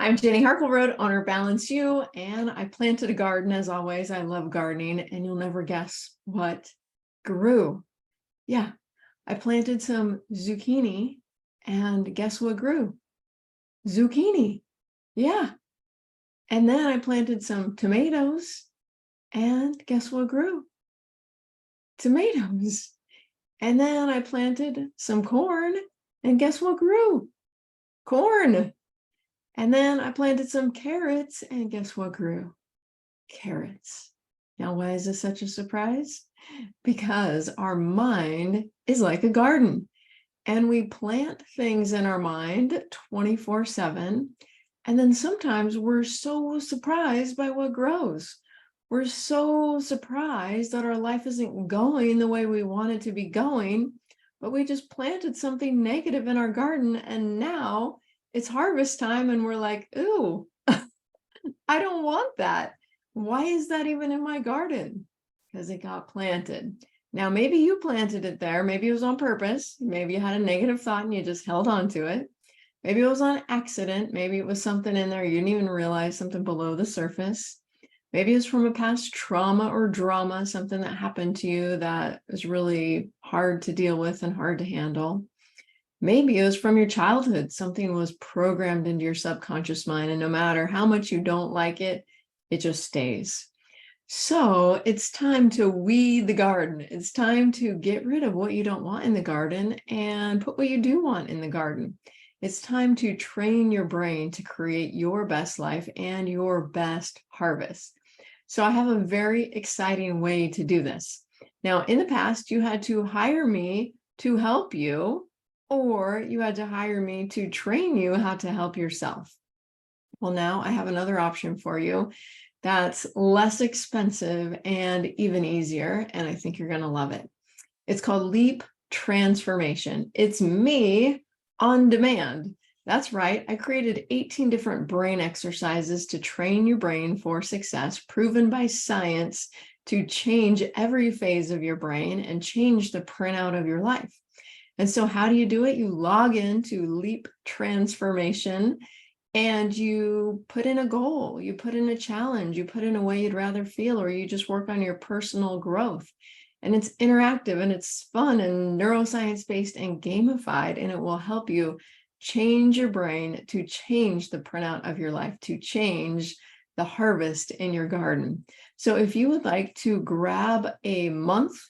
I'm Jenny Harkleroad, owner Balance You, and I planted a garden as always. I love gardening, and you'll never guess what grew. Yeah, I planted some zucchini, and guess what grew? Zucchini. Yeah. And then I planted some tomatoes, and guess what grew? Tomatoes. And then I planted some corn, and guess what grew? Corn. And then I planted some carrots, and guess what grew? Carrots. Now, why is this such a surprise? Because our mind is like a garden, and we plant things in our mind 24/7. And then sometimes we're so surprised by what grows. We're so surprised that our life isn't going the way we want it to be going, but we just planted something negative in our garden, and now it's harvest time, and we're like, ooh, I don't want that. Why is that even in my garden? Because it got planted. Now, maybe you planted it there. Maybe it was on purpose. Maybe you had a negative thought and you just held on to it. Maybe it was on accident. Maybe it was something in there you didn't even realize, something below the surface. Maybe it's from a past trauma or drama, something that happened to you that was really hard to deal with and hard to handle. Maybe it was from your childhood. Something was programmed into your subconscious mind, and no matter how much you don't like it, it just stays. So it's time to weed the garden. It's time to get rid of what you don't want in the garden and put what you do want in the garden. It's time to train your brain to create your best life and your best harvest. So I have a very exciting way to do this. Now, in the past, you had to hire me to help you, or you had to hire me to train you how to help yourself. Well, now I have another option for you that's less expensive and even easier, and I think you're going to love it. It's called Leap Transformation. It's me on demand. That's right. I created 18 different brain exercises to train your brain for success, proven by science to change every phase of your brain and change the printout of your life. And so how do you do it? You log into Leap Transformation and you put in a goal, you put in a challenge, you put in a way you'd rather feel, or you just work on your personal growth. And it's interactive and it's fun and neuroscience-based and gamified, and it will help you change your brain to change the printout of your life, to change the harvest in your garden. So if you would like to grab a month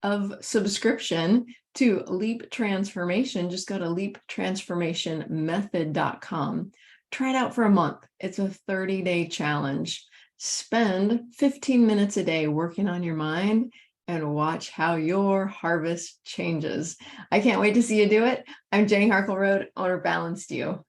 of subscription to Leap Transformation, just go to leaptransformationmethod.com. Try it out for a month. It's a 30-day challenge. Spend 15 minutes a day working on your mind and watch how your harvest changes. I can't wait to see you do it. I'm Jenny Harkleroad, owner Balanced You.